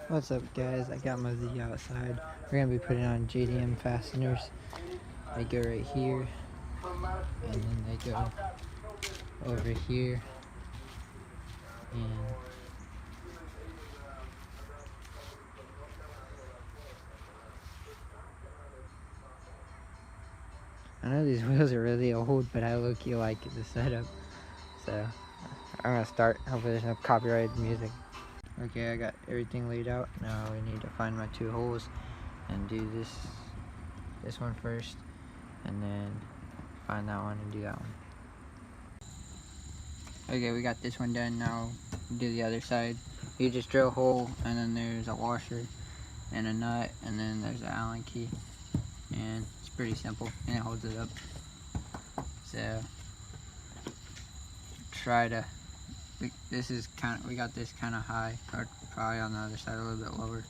What's up, guys? I got my Z outside. We're gonna be putting on JDM fasteners. They go right here, and then they go over here, and I know these wheels are really old, but I low-key like the setup. So I'm gonna start. Hopefully there's no copyrighted music. Okay, I got everything laid out. Now we need to find my two holes and do this one first, and then find that one and do that one. Okay, we got this one done. Now do the other side. You just drill a hole, and then there's a washer and a nut, and then there's an Allen key, and it's pretty simple, and it holds it up. So try to. We got this kind of high, or probably on the other side a little bit lower.